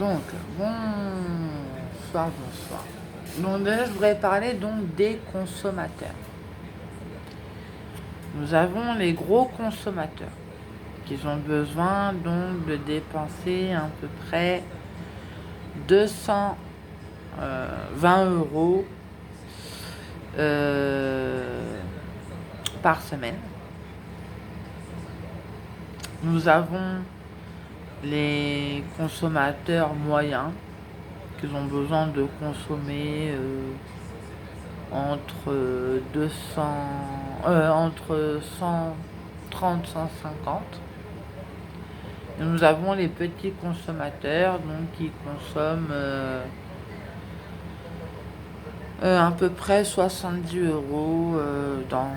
Donc, bonsoir, bonsoir. Donc déjà, je voudrais parler donc des consommateurs. Nous avons les gros consommateurs qui ont besoin donc de dépenser à peu près 220 € par semaine. Nous avons les consommateurs moyens qui ont besoin de consommer entre 130 150. Et nous avons les petits consommateurs donc qui consomment à peu près 70 € dans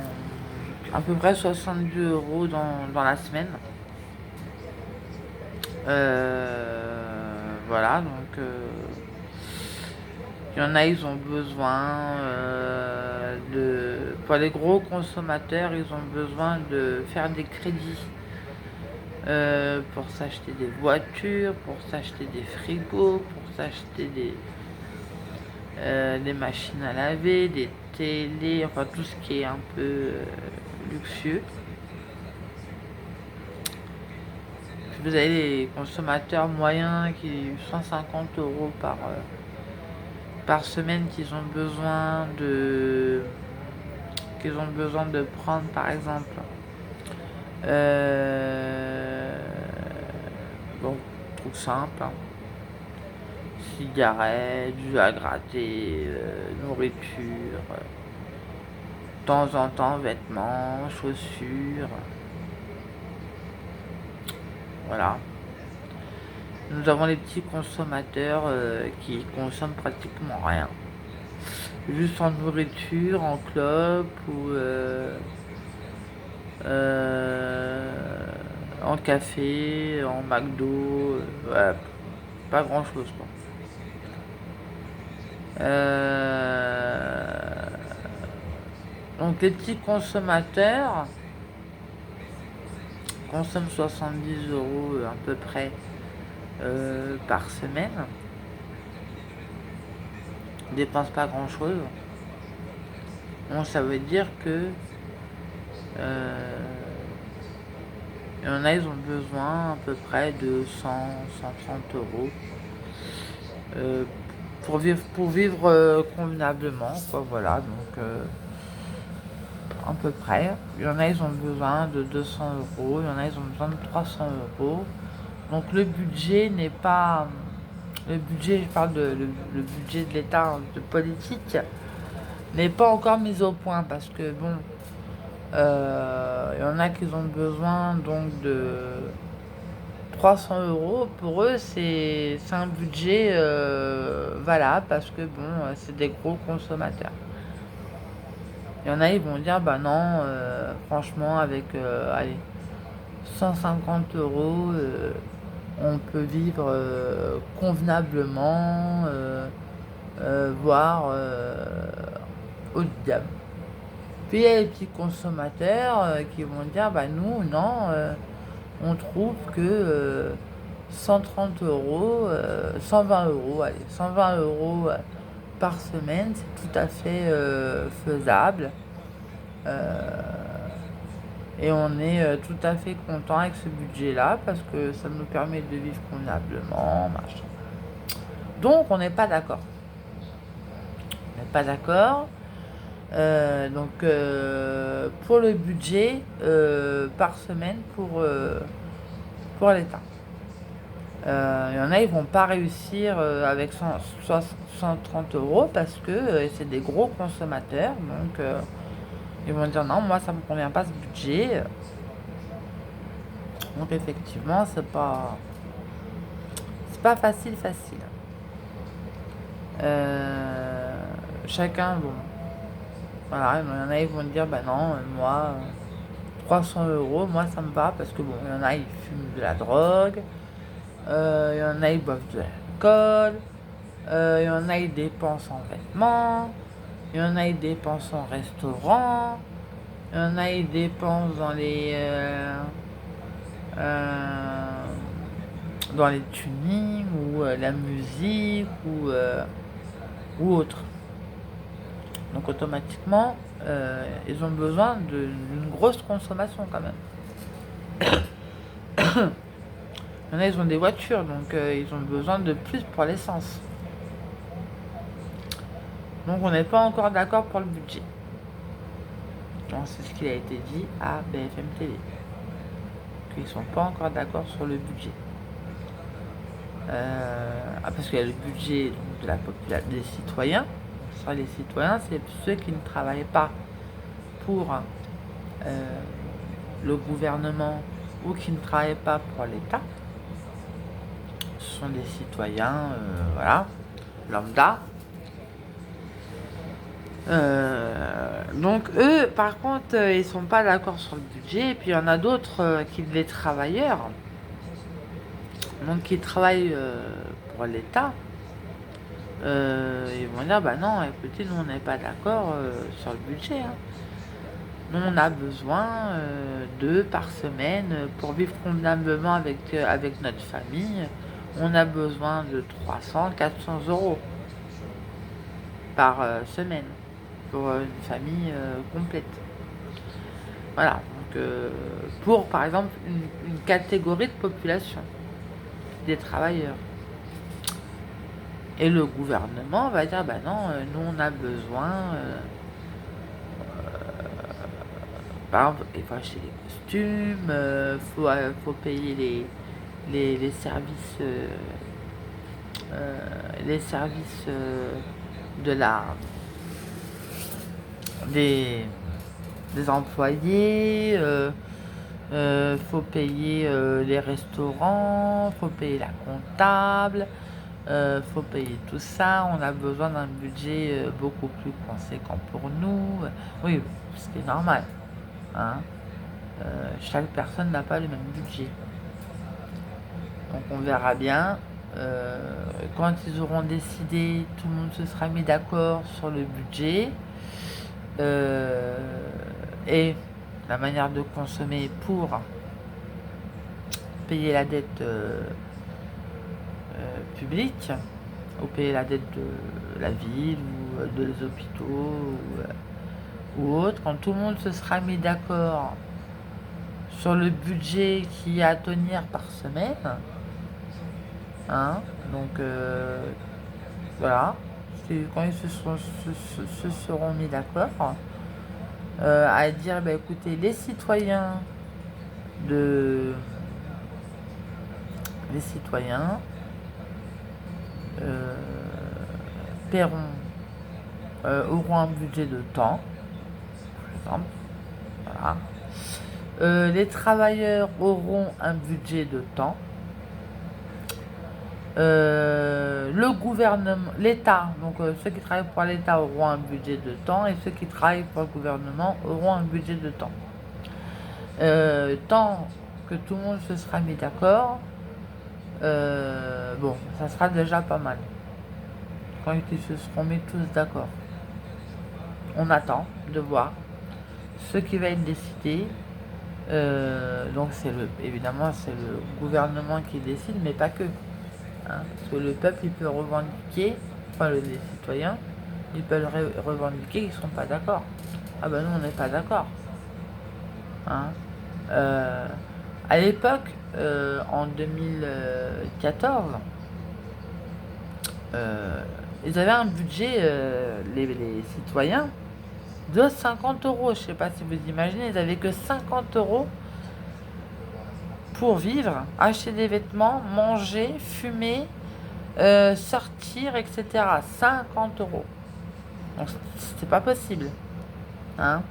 dans la semaine. Voilà, donc il y en a, ils ont besoin pour les gros consommateurs, ils ont besoin de faire des crédits pour s'acheter des voitures, pour s'acheter des frigos, pour s'acheter des machines à laver, des télés, enfin tout ce qui est un peu luxueux. Puis vous avez les consommateurs moyens qui 150 € par semaine qu'ils ont besoin de prendre par exemple bon, truc simple, hein. Cigarettes, jus à gratter, nourriture, de temps en temps vêtements, chaussures, voilà. Nous avons les petits consommateurs qui consomment pratiquement rien, juste en nourriture, en clope ou en café, en McDo, ouais, pas grand chose quoi. Donc les petits consommateurs consomment 70 € à peu près par semaine. Ils dépensent pas grand chose. Donc ça veut dire que il y en a, ils ont besoin à peu près de 100 130 € pour vivre convenablement, quoi, voilà. Donc à peu près. Il y en a, ils ont besoin de 200 €, il y en a, ils ont besoin de 300 €. Donc le budget n'est pas... Le budget, je parle le budget de l'État, de politique, n'est pas encore mis au point parce que bon, il y en a qui ont besoin donc de 300 €. Pour eux, c'est un budget valable parce que bon, c'est des gros consommateurs. Il y en a, ils vont dire, bah non, franchement, avec allez, 150 €, on peut vivre convenablement, voire haut de gamme. Puis il y a les petits consommateurs qui vont dire, bah nous, non, on trouve que 130 €, 120 €, allez, 120 € par semaine, c'est tout à fait faisable. Et on est tout à fait content avec ce budget-là parce que ça nous permet de vivre convenablement, machin. Donc on n'est pas d'accord. On n'est pas d'accord. Donc pour le budget par semaine pour l'État. Il y en a, ils vont pas réussir avec 130 € parce que c'est des gros consommateurs. Donc ils vont dire non, moi ça me convient pas ce budget. Donc effectivement, c'est pas facile. Chacun, bon, voilà, il y en a, ils vont dire, bah non, moi, 300 €, moi ça me va, parce que bon, il y en a, ils fument de la drogue, il y en a, ils boivent de l'alcool, il y en a, ils dépensent en vêtements, il y en a, ils dépensent en restaurant, il y en a, ils dépensent dans les tunings ou la musique ou autre. Donc automatiquement, ils ont besoin d'une grosse consommation quand même. Il y en a, ils ont des voitures, donc ils ont besoin de plus pour l'essence. Donc on n'est pas encore d'accord pour le budget. Donc c'est ce qui a été dit à BFM TV. Qu'ils ne sont pas encore d'accord sur le budget. Parce qu'il y a le budget donc, de la population, des citoyens. Sur les citoyens, c'est ceux qui ne travaillent pas pour le gouvernement ou qui ne travaillent pas pour l'État. Ce sont des citoyens, voilà, lambda. Donc eux, par contre, ils sont pas d'accord sur le budget. Et puis il y en a d'autres qui, les travailleurs, donc qui travaillent pour l'État, ils vont dire bah non, écoutez, nous on n'est pas d'accord sur le budget. Hein. Nous on a besoin d'eux par semaine pour vivre convenablement avec notre famille. On a besoin de 300-400 euros par semaine pour une famille complète. Voilà, donc pour par exemple une catégorie de population, des travailleurs. Et le gouvernement va dire bah non, nous on a besoin, par exemple, il faut acheter des costumes, faut payer les services, de la des employés, faut payer les restaurants, faut payer la comptable, faut payer tout ça. On a besoin d'un budget beaucoup plus conséquent pour nous. Oui, ce qui est normal. Hein. Chaque personne n'a pas le même budget. Donc on verra bien. Quand ils auront décidé, tout le monde se sera mis d'accord sur le budget et la manière de consommer pour payer la dette publique ou payer la dette de la ville ou de les hôpitaux ou autre. Quand tout le monde se sera mis d'accord sur le budget qui est à tenir par semaine, hein, donc voilà, quand ils se seront mis d'accord à dire bah, écoutez, les citoyens paieront, auront un budget de temps, par exemple, voilà. Les travailleurs auront un budget de temps. Le gouvernement, l'État, donc ceux qui travaillent pour l'État auront un budget de temps et ceux qui travaillent pour le gouvernement auront un budget de temps. Tant que tout le monde se sera mis d'accord, bon, ça sera déjà pas mal. Quand ils se seront mis tous d'accord. On attend de voir ce qui va être décidé. Donc évidemment c'est le gouvernement qui décide, mais pas que. Hein, parce que le peuple il peut revendiquer, enfin les citoyens, ils peuvent revendiquer qu'ils ne sont pas d'accord. Ah ben nous on n'est pas d'accord. Hein. À l'époque, en 2014, ils avaient un budget, les citoyens, de 50 euros. Je ne sais pas si vous imaginez, ils n'avaient que 50 euros pour vivre, acheter des vêtements, manger, fumer, sortir, etc. 50 euros. Donc c'était pas possible. Hein.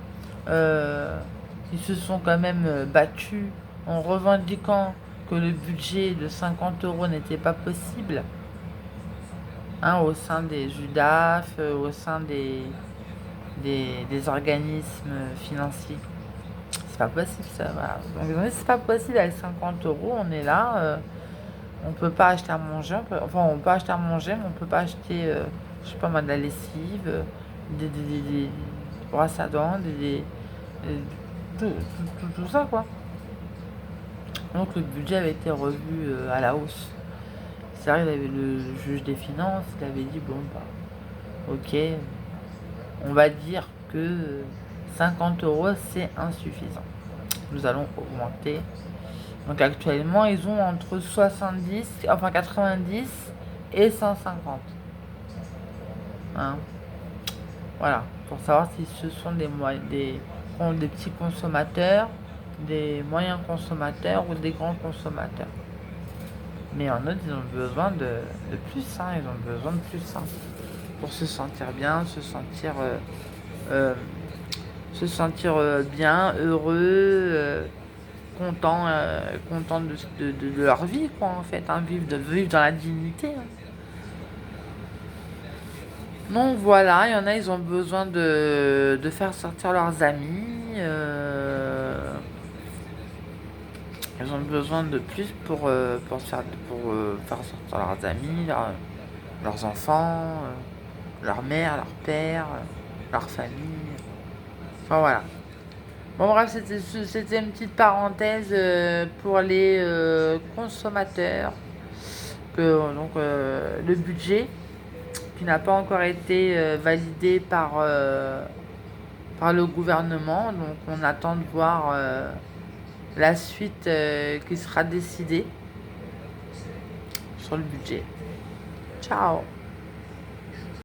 Ils se sont quand même battus en revendiquant que le budget de 50 euros n'était pas possible. Hein, au sein des UDAF, au sein des organismes financiers. C'est pas possible ça. Voilà. Donc, c'est pas possible avec 50 euros, on est là, on peut pas acheter à manger, on peut acheter à manger, mais on peut pas acheter, je sais pas moi, de la lessive, des brosses à dents, tout ça quoi. Donc le budget avait été revu à la hausse. C'est vrai, le juge des finances, il avait dit, bon, bah, ok, on va dire que 50 euros, c'est insuffisant. Nous allons augmenter. Donc actuellement, ils ont entre 70, enfin 90 et 150. Hein. Voilà, pour savoir si ce sont des petits consommateurs, des moyens consommateurs ou des grands consommateurs. Mais en autre, ils ont besoin de plus, hein, ils ont besoin de plus, hein, pour se sentir bien, euh, se sentir bien, heureux, content de leur vie, quoi, en fait, hein, vivre dans la dignité. Hein. Donc voilà, il y en a, ils ont besoin de faire sortir leurs amis. Ils ont besoin de plus pour faire sortir leurs amis, leurs enfants, leur mère, leur père, leur famille. Enfin voilà. Bon bref, c'était une petite parenthèse pour les consommateurs. Donc le budget qui n'a pas encore été validé par le gouvernement. Donc on attend de voir la suite qui sera décidée sur le budget. Ciao.